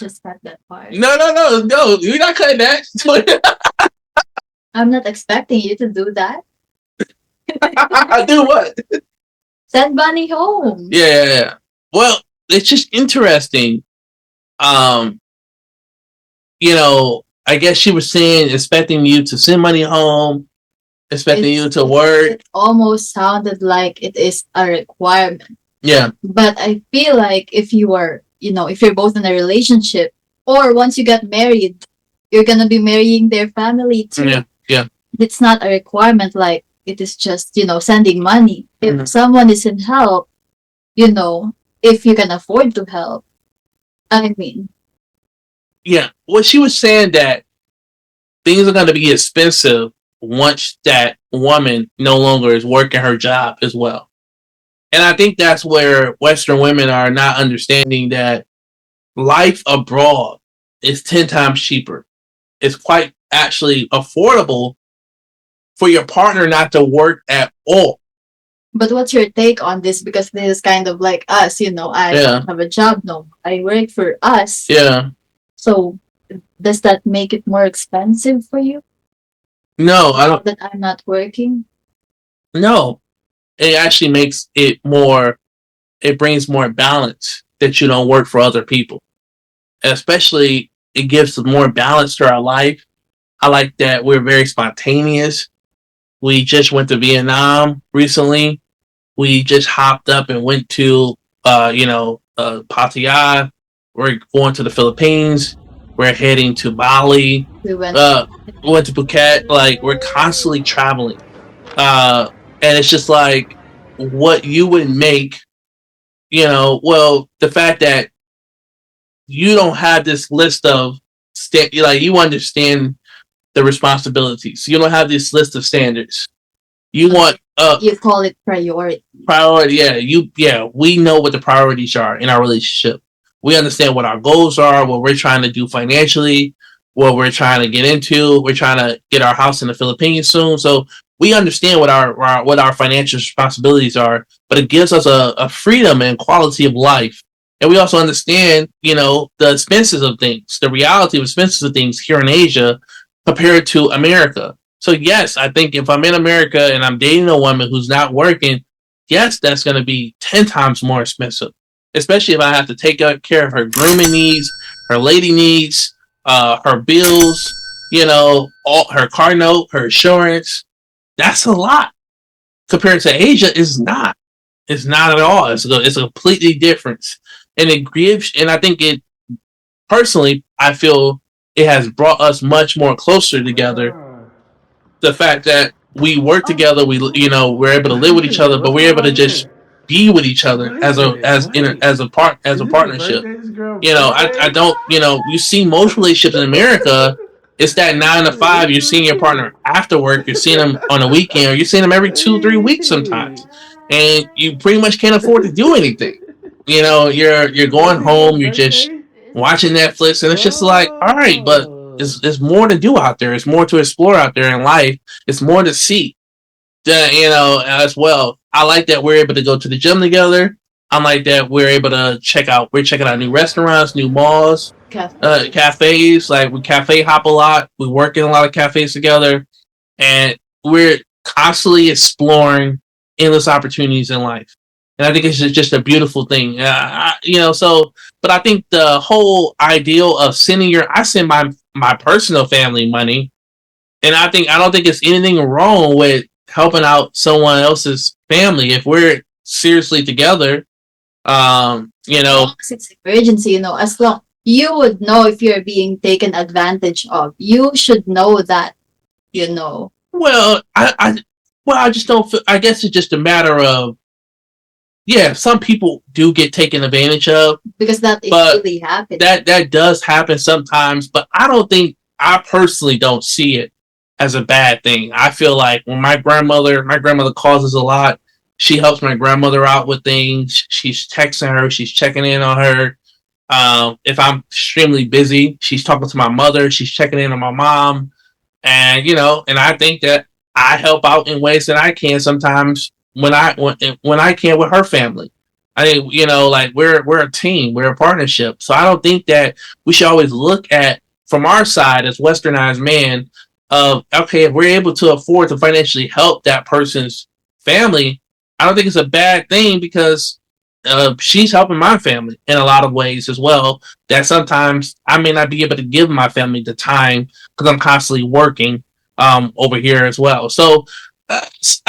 just cut that part. No. You're not cutting that. I'm not expecting you to do that. Do what? Send money home. Yeah. Well, it's just interesting. I guess she was saying expecting you to send money home, expecting you to work. It almost sounded like it is a requirement. Yeah. But I feel like if you are, if you're both in a relationship, or once you get married, you're gonna be marrying their family too. Yeah. It's not a requirement like it is just, sending money. If someone is in help, if you can afford to help, I mean. Yeah. Well, she was saying that things are going to be expensive once that woman no longer is working her job as well. And I think that's where Western women are not understanding that life abroad is 10 times cheaper. It's quite actually affordable for your partner not to work at all. But what's your take on this? Because this is kind of like us, I don't have a job, no. I work for us. Yeah. So does that make it more expensive for you? No, I don't. That I'm not working? No. It actually makes it brings more balance that you don't work for other people. And especially, it gives more balance to our life. I like that we're very spontaneous. We just went to Vietnam recently. We just hopped up and went to, Pattaya. We're going to the Philippines. We're heading to Bali. We went to Phuket. Like, we're constantly traveling. And it's just like what you would make, the fact that you don't have this list of, you understand the responsibilities. You don't have this list of standards. You want you call it priority. We know what the priorities are in our relationship. We understand what our goals are, what we're trying to do financially, what we're trying to get into. We're trying to get our house in the Philippines soon, so we understand what our financial responsibilities are. But it gives us a freedom and quality of life, and we also understand, the expenses of things, the reality of expenses of things here in Asia compared to America. So yes, I think if I'm in America and I'm dating a woman who's not working, yes, that's going to be 10 times more expensive. Especially if I have to take care of her grooming needs, her lady needs, her bills, all her car note, her insurance. That's a lot. Compared to Asia, it's not. It's not at all. It's a completely different. And I think personally, I feel it has brought us much more closer together. The fact that we work together, we're able to live with each other, but we're able to just be with each other as a partnership. I don't. You see most relationships in America. It's that 9 to 5. You're seeing your partner after work. You're seeing them on a weekend, or you're seeing them every 2-3 weeks sometimes, and you pretty much can't afford to do anything. You're going home. You're just watching Netflix, and it's just like, all right, but there's more to do out there. It's more to explore out there in life. It's more to see. As well. I like that we're able to go to the gym together. I like that we're able to check out new restaurants, new malls, cafes. Like, we cafe hop a lot. We work in a lot of cafes together, and we're constantly exploring endless opportunities in life. And I think it's just a beautiful thing. But I think the whole ideal of I send my personal family money, and I don't think it's anything wrong with helping out someone else's family if we're seriously together. It's emergency, as long you would know if you're being taken advantage of. You should know that, Well, I just don't feel. I guess it's just a matter of, some people do get taken advantage of, because that is really happening. That does happen sometimes, but I personally don't see it as a bad thing. I feel like when my grandmother calls us a lot. She helps my grandmother out with things. She's texting her. She's checking in on her. If I'm extremely busy, she's talking to my mother. She's checking in on my mom. And, and I think that I help out in ways that I can sometimes when I can with her family. I think, like we're a team, we're a partnership. So I don't think that we should always look at from our side as westernized men of, okay, if we're able to afford to financially help that person's family, I don't think it's a bad thing because she's helping my family in a lot of ways as well. That sometimes I may not be able to give my family the time because I'm constantly working over here as well. So it's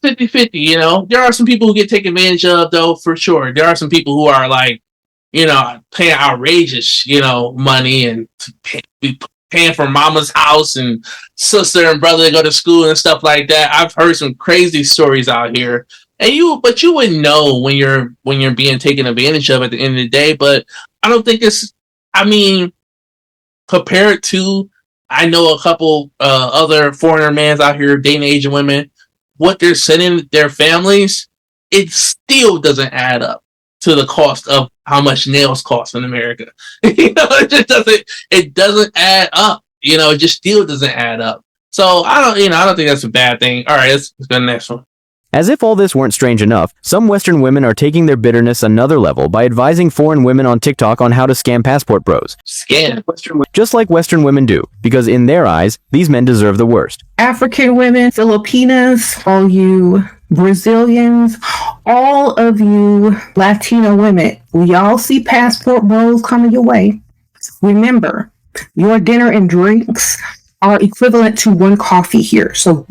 50-50. There are some people who get taken advantage of, though, for sure. There are some people who are like, paying outrageous, money and paying for mama's house and sister and brother to go to school and stuff like that. I've heard some crazy stories out here. But you wouldn't know when you're being taken advantage of at the end of the day. But I don't think it's. I mean, compared to, I know a couple other foreigner mans out here dating Asian women. What they're sending their families, it still doesn't add up to the cost of how much nails cost in America. It just doesn't. It doesn't add up. It just still doesn't add up. So I don't think that's a bad thing. All right, let's go to the next one. As if all this weren't strange enough, some Western women are taking their bitterness another level by advising foreign women on TikTok on how to scam passport bros. Scam? Just like Western women do, because in their eyes, these men deserve the worst. African women, Filipinas, all you Brazilians, all of you Latino women, we all see passport bros coming your way. Remember, your dinner and drinks are equivalent to one coffee here. So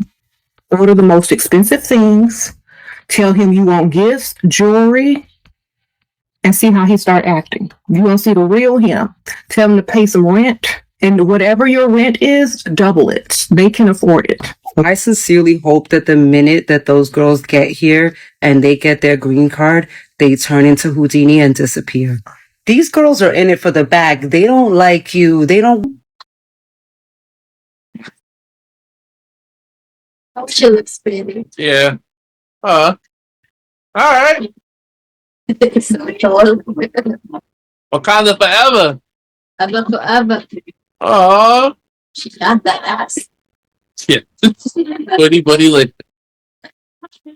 order the most expensive things, tell him you want gifts, jewelry, and see how he start acting. You want to see the real him. Tell him to pay some rent, and whatever your rent is, double it. They can afford it. I sincerely hope that the minute that those girls get here and they get their green card, they turn into Houdini and disappear. These girls are in it for the bag. They don't like you. They don't. Oh, she looks pretty. Yeah. All right. Wakanda forever. Forever. Oh. She got that ass. Yeah. buddy, like.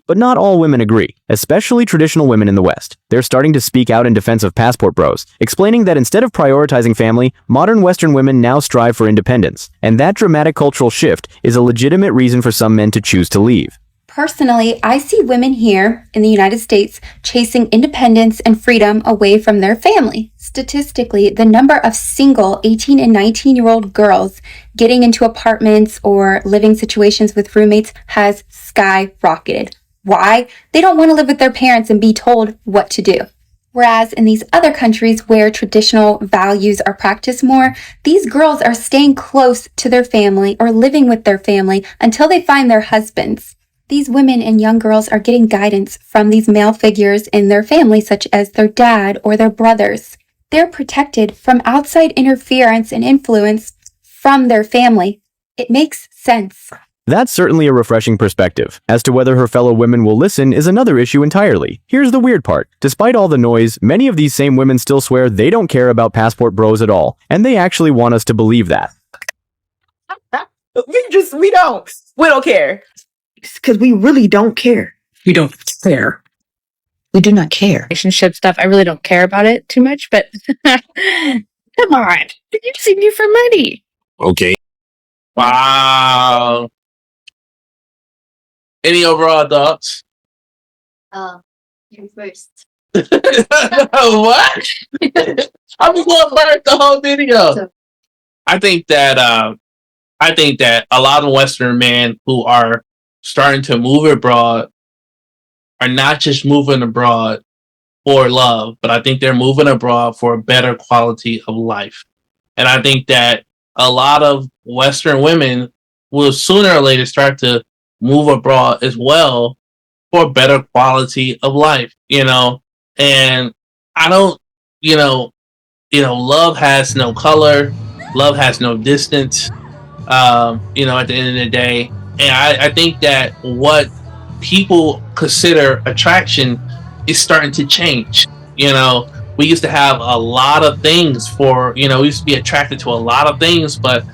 But not all women agree, especially traditional women in the West. They're starting to speak out in defense of passport bros, explaining that instead of prioritizing family, modern Western women now strive for independence, and that dramatic cultural shift is a legitimate reason for some men to choose to leave. Personally, I see women here in the United States chasing independence and freedom away from their family. Statistically, the number of single 18 and 19-year-old girls getting into apartments or living situations with roommates has skyrocketed. Why? They don't want to live with their parents and be told what to do. Whereas in these other countries where traditional values are practiced more, these girls are staying close to their family or living with their family until they find their husbands. These women and young girls are getting guidance from these male figures in their family, such as their dad or their brothers. They're protected from outside interference and influence from their family. It makes sense. That's certainly a refreshing perspective. As to whether her fellow women will listen is another issue entirely. Here's the weird part. Despite all the noise, many of these same women still swear they don't care about passport bros at all, and they actually want us to believe that. We don't care. Because we really don't care. We don't care. We do not care. Relationship stuff, I really don't care about it too much, but come on. You're using me for money. Okay. Wow. Any overall thoughts? You first. What? I'm going first the whole video. I think that a lot of Western men who are starting to move abroad are not just moving abroad for love, but I think they're moving abroad for a better quality of life. And I think that a lot of Western women will sooner or later start to move abroad as well for better quality of life, and I don't, love has no color, love has no distance, at the end of the day. And I think that what people consider attraction is starting to change. We used to have a lot of things we used to be attracted to a lot of things, but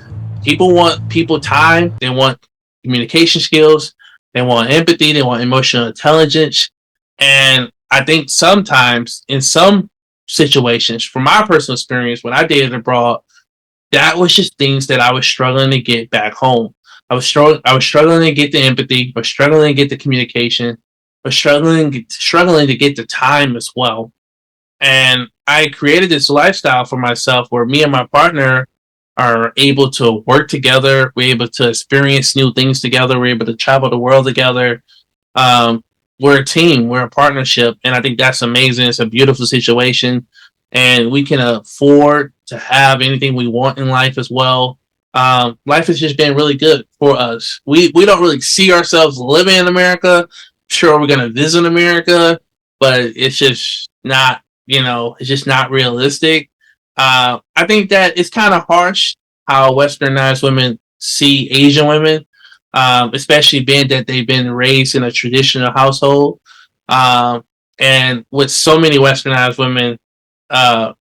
people want time, they want communication skills, they want empathy, they want emotional intelligence. And I think sometimes in some situations, from my personal experience, when I dated abroad, that was just things that I was struggling to get back home. I was struggling to get the empathy. I was struggling to get the communication. I was struggling to get the time as well. And I created this lifestyle for myself where me and my partner are able to work together. We're able to experience new things together. We're able to travel the world together. Um, we're a team. We're a partnership, and I think that's amazing. It's a beautiful situation, and we can afford to have anything we want in life as well. Life has just been really good for us. We don't really see ourselves living in America. Sure, we're gonna visit America, but it's just not, it's just not realistic. I think that it's kind of harsh how Westernized women see Asian women, especially being that they've been raised in a traditional household. And with so many Westernized women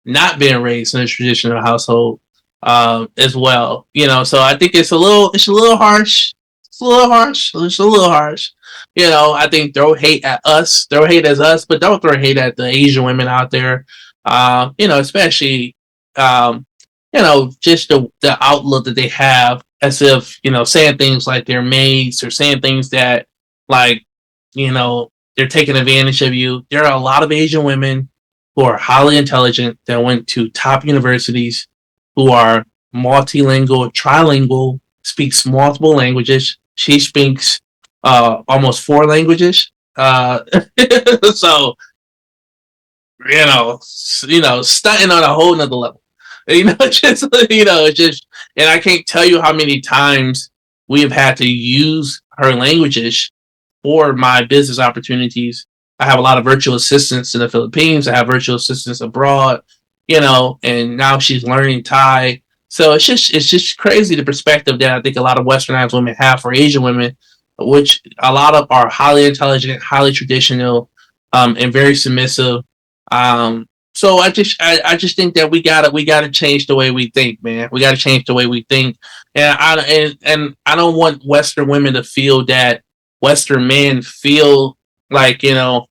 not being raised in a traditional household as well, So I think it's a little harsh. It's a little harsh. It's a little harsh. I think throw hate at us, throw hate at us, but don't throw hate at the Asian women out there. Especially, just the outlook that they have, as if, saying things like they're maids, or saying things that, like, they're taking advantage of you. There are a lot of Asian women who are highly intelligent that went to top universities, who are multilingual, trilingual, speaks multiple languages. She speaks almost 4 languages. So, stunting on a whole nother level. Just, and I can't tell you how many times we have had to use her languages for my business opportunities. I have a lot of virtual assistants in the Philippines. I have virtual assistants abroad, and now she's learning Thai. So it's just crazy, the perspective that I think a lot of Westernized women have for Asian women, which a lot of are highly intelligent, highly traditional, and very submissive. So I just think that we gotta change the way we think, man. We gotta change the way we think, and I don't want Western women to feel that Western men feel like, I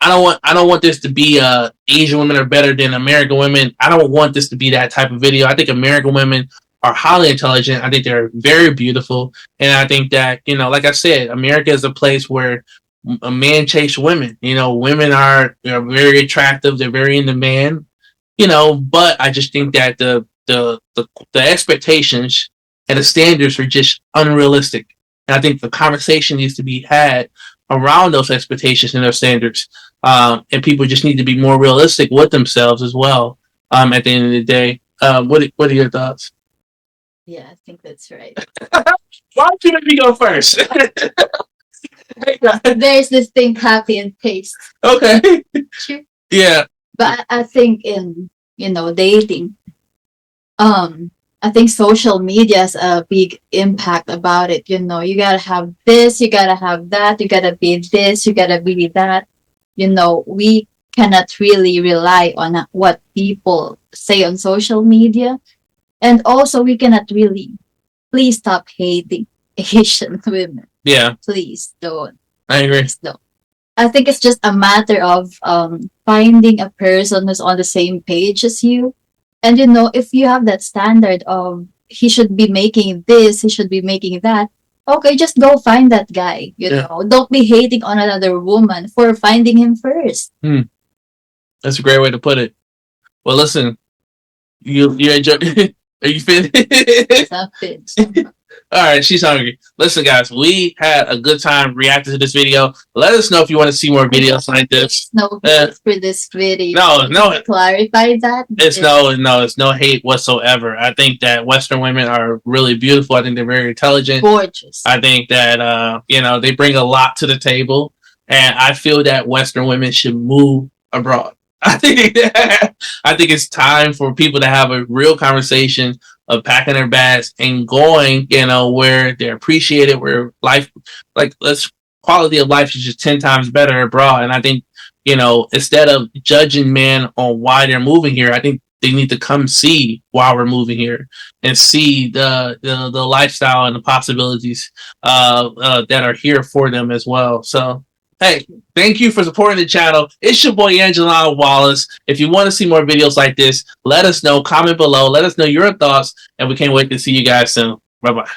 don't want this to be Asian women are better than American women. I don't want this to be that type of video. I think American women are highly intelligent. I think they're very beautiful, and I think that, like I said, America is a place where a man chase women. Women are very attractive. They're very in demand. But I just think that the expectations and the standards are just unrealistic. And I think the conversation needs to be had around those expectations and those standards. And people just need to be more realistic with themselves as well. At the end of the day, what are your thoughts? Yeah, I think that's right. Why don't you let me go first? There's this thing, copy and paste. Okay. Sure. Yeah. But I think in dating, I think social media has a big impact about it. You gotta have this, you gotta have that, you gotta be this, you gotta be that. We cannot really rely on what people say on social media. And also, we cannot really, please stop hating Asian women. Yeah. Please don't. I agree. Please don't. I think it's just a matter of finding a person who's on the same page as you. And if you have that standard of he should be making this, he should be making that, okay, just go find that guy. Don't be hating on another woman for finding him first. That's a great way to put it. Well, listen, you enjoy. Are you finished? Stop it. All right, she's hungry. Listen, guys, we had a good time reacting to this video. Let us know if you want to see more videos like this. No hate for this video. No. Clarify that. It's no hate whatsoever. I think that Western women are really beautiful. I think they're very intelligent. Gorgeous. I think that they bring a lot to the table, and I feel that Western women should move abroad. I think it's time for people to have a real conversation of packing their bags and going, where they're appreciated, where life, quality of life is just 10 times better abroad. And I think, instead of judging men on why they're moving here, I think they need to come see why we're moving here and see the lifestyle and the possibilities that are here for them as well. So Hey, thank you for supporting the channel. It's your boy Aijalon Wallace. If you want to see more videos like this, let us know. Comment below. Let us know your thoughts, and we can't wait to see you guys soon. Bye bye.